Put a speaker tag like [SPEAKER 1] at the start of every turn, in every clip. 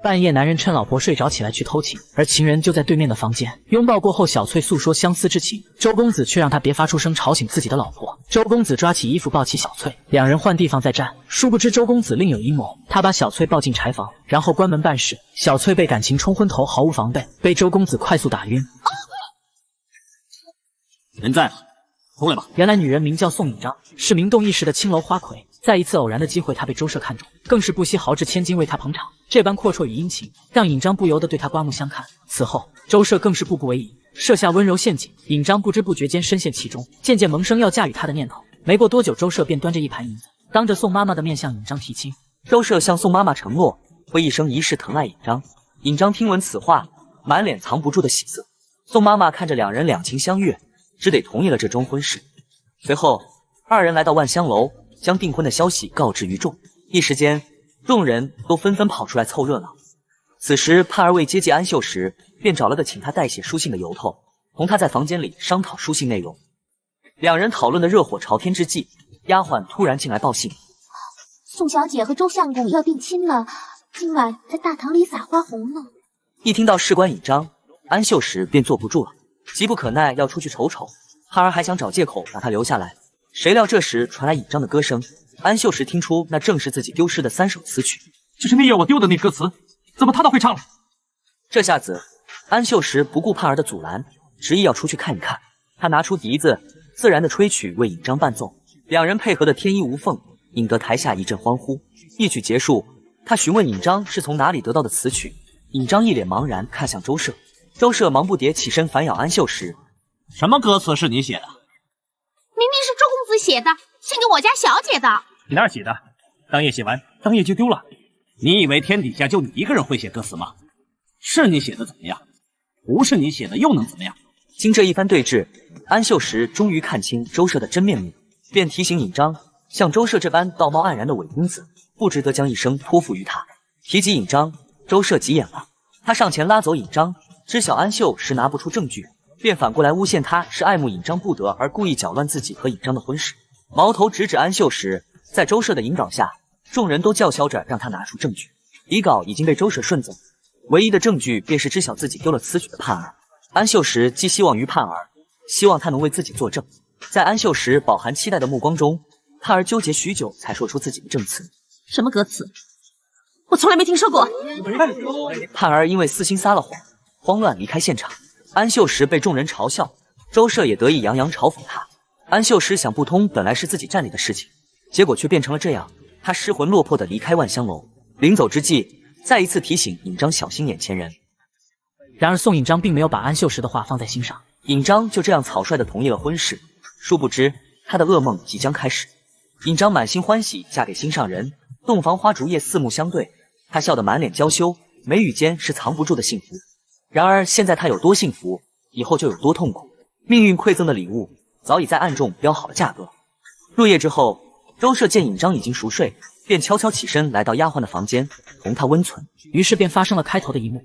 [SPEAKER 1] 半夜，男人趁老婆睡着起来去偷情，而情人就在对面的房间。拥抱过后，小翠诉说相思之情，周公子却让他别发出声吵醒自己的老婆。周公子抓起衣服抱起小翠，两人换地方再战。殊不知周公子另有阴谋，他把小翠抱进柴房，然后关门办事。小翠被感情冲昏头，毫无防备，被周公子快速打晕。
[SPEAKER 2] 人在了，出来吧。
[SPEAKER 1] 原来女人名叫宋引章，是名动一时的青楼花魁。在一次偶然的机会，她被周舍看中，更是不惜豪掷千金为她捧场。这般阔绰与殷勤，让引章不由得对她刮目相看。此后，周舍更是步步为营，设下温柔陷阱，引章不知不觉间深陷其中，渐渐萌生要嫁与他的念头。没过多久，周舍便端着一盘银子，当着宋妈妈的面向引章提亲。
[SPEAKER 3] 周舍向宋妈妈承诺，会一生一世疼爱引章。引章听闻此话，满脸藏不住的喜色。宋妈妈看着两人两情相悦，只得同意了这桩婚事。随后，二人来到万香楼，将订婚的消息告知于众。一时间，众人都纷纷跑出来凑热闹。此时，盼儿为接济安秀时，便找了个请他代写书信的由头，同他在房间里商讨书信内容。两人讨论的热火朝天之际，丫鬟突然进来报信：
[SPEAKER 4] 宋小姐和周相公要定亲了，今晚在大堂里撒花红呢。
[SPEAKER 3] 一听到事关引章，安秀时便坐不住了，急不可耐要出去瞅瞅。盼儿还想找借口把他留下来，谁料这时传来引章的歌声。安秀时听出那正是自己丢失的3首词曲，
[SPEAKER 2] 就是那夜我丢的那歌词，怎么他倒会唱了？
[SPEAKER 3] 这下子，安秀时不顾盼儿的阻拦，执意要出去看一看。他拿出笛子，自然的吹曲为引章伴奏，两人配合的天衣无缝，引得台下一阵欢呼。一曲结束，他询问引章是从哪里得到的词曲，引章一脸茫然看向周舍。周舍忙不迭起身反咬安秀时：
[SPEAKER 2] 什么歌词是你写的？
[SPEAKER 4] 明明是周公子写的，献给我家小姐的。
[SPEAKER 2] 你哪儿写的？当夜写完，当夜就丢了。你以为天底下就你一个人会写歌词吗？是你写的怎么样？不是你写的又能怎么样？
[SPEAKER 3] 经这一番对峙，安秀时终于看清周舍的真面目，便提醒引章，像周舍这般道貌岸然的伪君子，不值得将一生托付于他。提及引章，周舍急眼了，他上前拉走引章，知晓安秀时拿不出证据，便反过来诬陷他是爱慕引章不得而故意搅乱自己和引章的婚事。矛头直指安秀时，在周舍的引导下，众人都叫嚣着让他拿出证据。底稿已经被周舍顺走，唯一的证据便是知晓自己丢了词曲的盼儿。安秀时寄希望于盼儿，希望他能为自己作证。在安秀时饱含期待的目光中，盼儿纠结许久才说出自己的证词。
[SPEAKER 4] 什么歌词？我从来没听说过。
[SPEAKER 3] 盼儿因为私心撒了谎，慌乱离开现场。安秀时被众人嘲笑，周舍也得意洋洋嘲讽他。安秀时想不通，本来是自己占理的事情，结果却变成了这样。他失魂落魄地离开万香楼，临走之际，再一次提醒引章小心眼前人。
[SPEAKER 1] 然而宋引章并没有把安秀时的话放在心上，
[SPEAKER 3] 引章就这样草率地同意了婚事。殊不知，他的噩梦即将开始。引章满心欢喜嫁给心上人，洞房花烛夜四目相对，他笑得满脸娇羞，眉宇间是藏不住的幸福。然而现在他有多幸福，以后就有多痛苦。命运馈赠的礼物早已在暗中标好了价格。入夜之后，周舍见引章已经熟睡，便悄悄起身来到丫鬟的房间，同她温存。
[SPEAKER 1] 于是便发生了开头的一幕。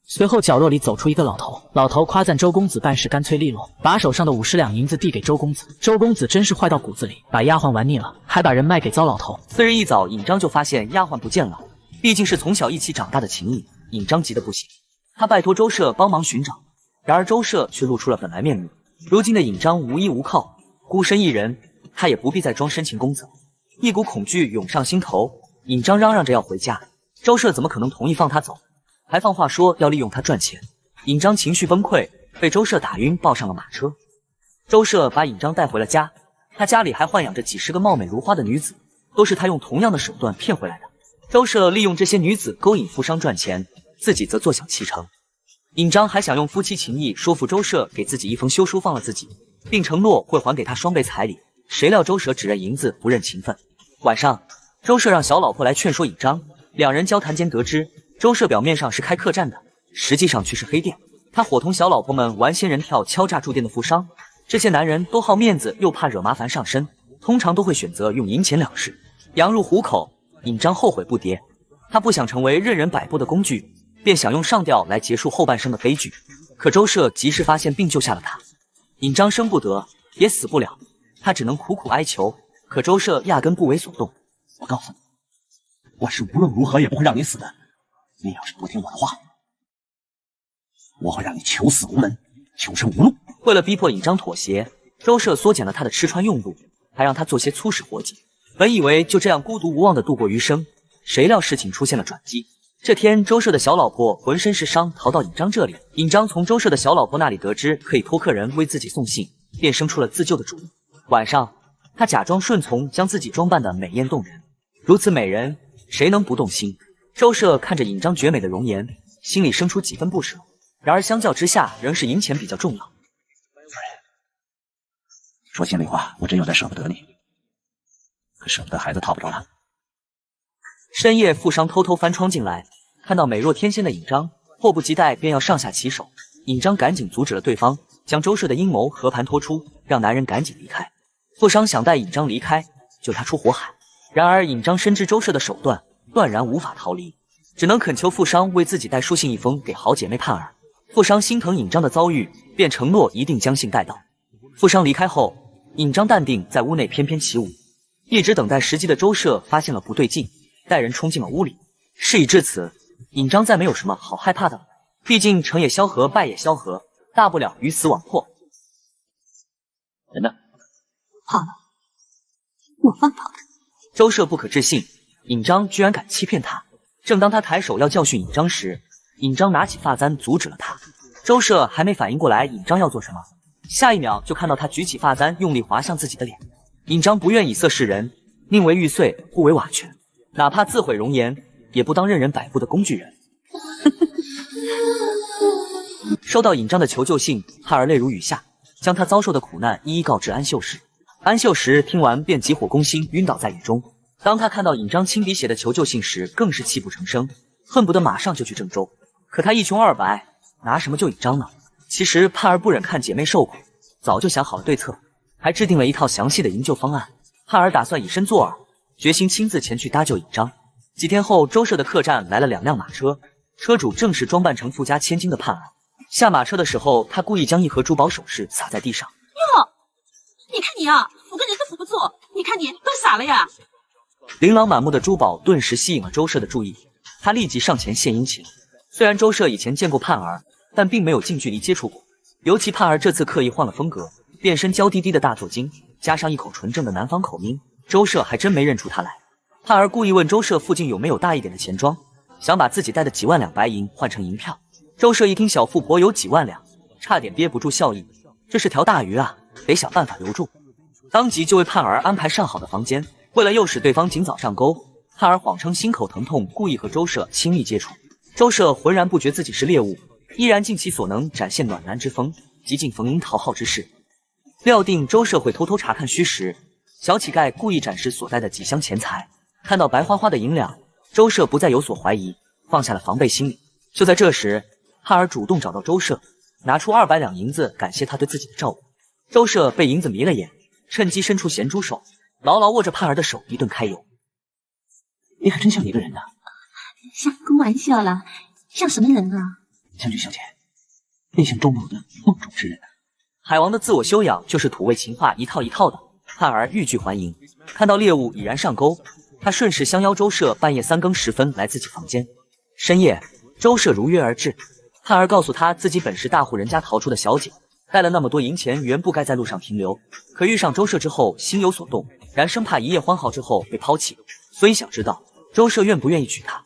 [SPEAKER 1] 随后角落里走出一个老头，老头夸赞周公子办事干脆利落，把手上的50两银子递给周公子。周公子真是坏到骨子里，把丫鬟玩腻了，还把人卖给糟老头。
[SPEAKER 3] 次日一早，引章就发现丫鬟不见了，毕竟是从小一起长大的情谊，引章急得不行。他拜托周舍帮忙寻找，然而周舍却露出了本来面目。如今的引章无依无靠，孤身一人，他也不必再装深情公子。一股恐惧涌上心头，引章嚷嚷着要回家，周舍怎么可能同意放他走，还放话说要利用他赚钱。引章情绪崩溃，被周舍打晕，抱上了马车。周舍把引章带回了家，他家里还豢养着几十个貌美如花的女子，都是他用同样的手段骗回来的。周舍利用这些女子勾引富商赚钱，自己则坐享其成。引章还想用夫妻情谊说服周舍给自己一封休书放了自己，并承诺会还给他双倍彩礼。谁料周舍只认银子不认情分。晚上，周舍让小老婆来劝说引章，两人交谈间得知，周舍表面上是开客栈的，实际上却是黑店。他伙同小老婆们玩仙人跳敲诈住店的富商，这些男人都好面子又怕惹麻烦上身，通常都会选择用银钱了事。羊入虎口，引章后悔不迭，他不想成为任人摆布的工具，便想用上吊来结束后半生的悲剧。可周舍及时发现并救下了他，引章生不得也死不了，他只能苦苦哀求，可周舍压根不为所动。
[SPEAKER 2] 我告诉你，我是无论如何也不会让你死的。你要是不听我的话，我会让你求死无门，求生无路。
[SPEAKER 3] 为了逼迫尹章妥协，周舍缩减了他的吃穿用度，还让他做些粗使活计。本以为就这样孤独无望的度过余生，谁料事情出现了转机。这天，周舍的小老婆浑身是伤，逃到尹章这里。尹章从周舍的小老婆那里得知可以托客人为自己送信，便生出了自救的主意。晚上，他假装顺从，将自己装扮得美艳动人。如此美人，谁能不动心？周舍看着尹章绝美的容颜，心里生出几分不舍。然而相较之下，仍是银钱比较重要。
[SPEAKER 2] 说心里话，我真有点舍不得你，可舍不得孩子讨不着了。
[SPEAKER 3] 深夜，富商偷偷翻窗进来，看到美若天仙的尹章，迫不及待便要上下其手。尹章赶紧阻止了对方，将周舍的阴谋和盘托出，让男人赶紧离开。富商想带尹章离开，救他出火海，然而尹章深知周舍的手段，断然无法逃离，只能恳求富商为自己带书信一封给好姐妹盼儿。富商心疼尹章的遭遇，便承诺一定将信带到。富商离开后，尹章淡定在屋内翩翩起舞，一直等待时机的周舍发现了不对劲，带人冲进了屋里。事已至此，尹章再没有什么好害怕的了，毕竟成也萧何，败也萧何，大不了鱼死网破。
[SPEAKER 2] 人呢？
[SPEAKER 4] 跑了，我放跑的。
[SPEAKER 3] 周舍不可置信，尹章居然敢欺骗他。正当他抬手要教训尹章时，尹章拿起发簪阻止了他。周舍还没反应过来尹章要做什么，下一秒就看到他举起发簪用力划向自己的脸。尹章不愿以色示人，宁为玉碎不为瓦全，哪怕自毁容颜，也不当任人摆布的工具人。收到尹章的求救信，盼儿泪如雨下，将他遭受的苦难一一告知安秀石。安秀石听完便急火攻心，晕倒在雨中。当他看到尹章亲笔写的求救信时，更是泣不成声，恨不得马上就去郑州。可他一穷二白，拿什么救尹章呢？其实盼儿不忍看姐妹受苦，早就想好了对策，还制定了一套详细的营救方案。盼儿打算以身作饵，决心亲自前去搭救尹章。几天后，周舍的客栈来了2辆马车，车主正是装扮成富家千金的盼儿。下马车的时候，他故意将一盒珠宝首饰撒在地上。
[SPEAKER 5] 哟，你看你啊，扶个人都扶不住，你看你都傻了呀！
[SPEAKER 3] 琳琅满目的珠宝顿时吸引了周舍的注意，他立即上前献殷勤。虽然周舍以前见过盼儿，但并没有近距离接触过，尤其盼儿这次刻意换了风格，变身娇滴滴的大作精，加上一口纯正的南方口音，周舍还真没认出他来。盼儿故意问周舍附近有没有大一点的钱庄，想把自己带的几万两白银换成银票。周舍一听小富婆有几万两，差点憋不住笑意，这是条大鱼啊，得想办法留住。当即就为盼儿安排上好的房间，为了诱使对方尽早上钩，盼儿谎称心口疼痛，故意和周舍亲密接触。周舍浑然不觉自己是猎物，依然尽其所能展现暖男之风，极尽逢迎讨好之势。料定周舍会偷偷查看虚实，小乞丐故意展示所带的几箱钱财，看到白花花的银两，周舍不再有所怀疑，放下了防备心理。就在这时，盼儿主动找到周舍，拿出200两银子感谢他对自己的照顾。周舍被银子迷了眼，趁机伸出咸猪手，牢牢握着盼儿的手，一顿揩油。
[SPEAKER 2] 你还真像一个人呢。
[SPEAKER 4] 瞎开玩笑啦，像什么人啊？
[SPEAKER 2] 将军小姐，你像钟某的梦中之人啊。
[SPEAKER 3] 海王的自我修养就是土味情话一套一套的，盼儿欲拒还迎。看到猎物已然上钩，他顺势相邀周舍半夜3更10分来自己房间。深夜，周舍如约而至，盼儿告诉他自己本是大户人家逃出的小姐，带了那么多银钱，原不该在路上停留，可遇上周舍之后心有所动，然生怕一夜欢好之后被抛弃，所以想知道周舍愿不愿意娶她。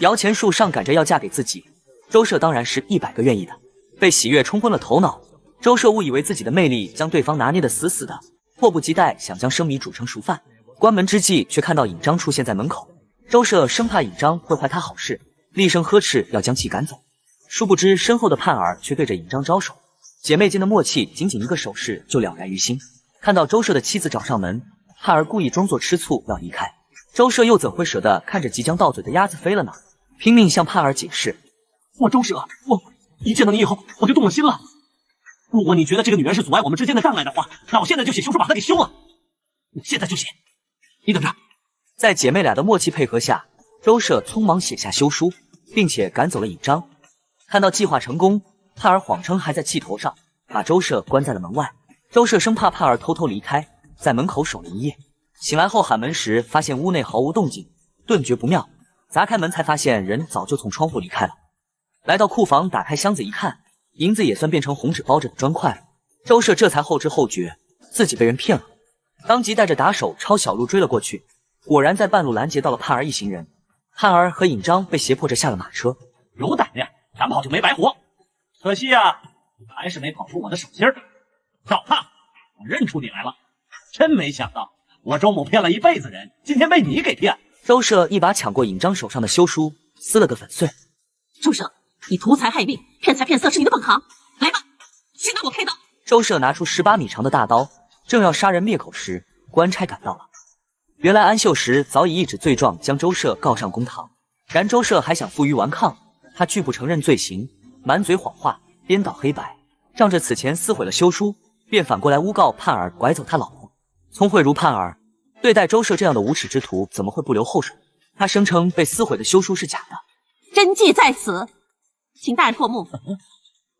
[SPEAKER 3] 摇钱树上赶着要嫁给自己，周舍当然是100个愿意的。被喜悦冲昏了头脑，周舍误以为自己的魅力将对方拿捏得死死的，迫不及待想将生米煮成熟饭。关门之际，却看到尹章出现在门口。周舍生怕尹章会坏他好事，厉声呵斥要将其赶走。殊不知身后的盼儿却对着尹章招手，姐妹间的默契仅仅一个手势就了然于心。看到周舍的妻子找上门，盼儿故意装作吃醋要离开，周舍又怎会舍得看着即将到嘴的鸭子飞了呢？拼命向盼儿解释：
[SPEAKER 2] 我周舍，我一见到你以后我就动了心了。如果你觉得这个女人是阻碍我们之间的障碍的话，那我现在就写休书把她给休了。我现在就写，你等着。
[SPEAKER 3] 在姐妹俩的默契配合下，周舍匆忙写下休书，并且赶走了尹章。看到计划成功，盼儿谎称还在气头上，把周舍关在了门外。周舍生怕盼儿偷偷离开，在门口守了一夜。醒来后喊门时，发现屋内毫无动静，顿觉不妙，砸开门才发现人早就从窗户离开了。来到库房，打开箱子一看，银子也算变成红纸包着的砖块了。周舍这才后知后觉，自己被人骗了，当即带着打手朝小路追了过去，果然在半路拦截到了盼儿一行人。盼儿和尹章被胁迫着下了马车。
[SPEAKER 2] 有胆量，敢跑就没白活。可惜啊，还是没跑出我的手心儿。赵胖，我认出你来了，真没想到我周某骗了一辈子人，今天被你给骗。
[SPEAKER 3] 周舍一把抢过尹章手上的休书，撕了个粉碎。
[SPEAKER 5] 周舍，你图财害命，骗财骗色是你的本行，来吧，先拿我开刀。
[SPEAKER 3] 周舍拿出18米长的大刀，正要杀人灭口时，官差赶到了。原来安秀实早已一纸罪状将周舍告上公堂，然周舍还想负隅顽抗，他拒不承认罪行，满嘴谎话，颠倒黑白，仗着此前撕毁了休书，便反过来诬告盼儿拐走他老婆。聪慧如盼儿，对待周舍这样的无耻之徒，怎么会不留后手？他声称被撕毁的休书是假的，
[SPEAKER 5] 真迹在此，请大人唾目。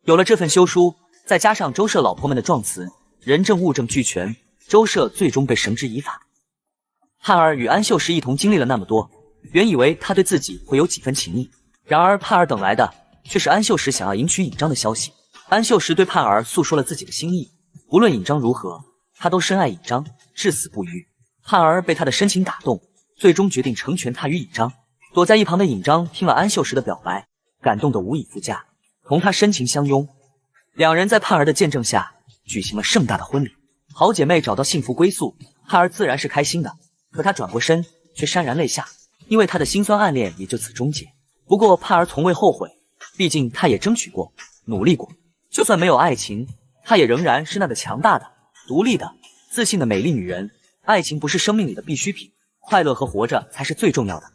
[SPEAKER 3] 有了这份休书，再加上周舍老婆们的状词，人证物证俱全，周舍最终被绳之以法。盼儿与安秀实一同经历了那么多，原以为他对自己会有几分情谊，然而盼儿等来的却是安秀实想要迎娶尹章的消息。安秀实对盼儿诉说了自己的心意，无论尹章如何，他都深爱尹章，至死不渝。盼儿被他的深情打动，最终决定成全他与尹章。躲在一旁的尹章听了安秀实的表白，感动得无以复加，同他深情相拥。两人在盼儿的见证下举行了盛大的婚礼。好姐妹找到幸福归宿，盼儿自然是开心的，可她转过身却潸然泪下，因为她的辛酸暗恋也就此终结。不过盼儿从未后悔，毕竟她也争取过，努力过，就算没有爱情，她也仍然是那个强大的、独立的、自信的美丽女人。爱情不是生命里的必需品，快乐和活着才是最重要的。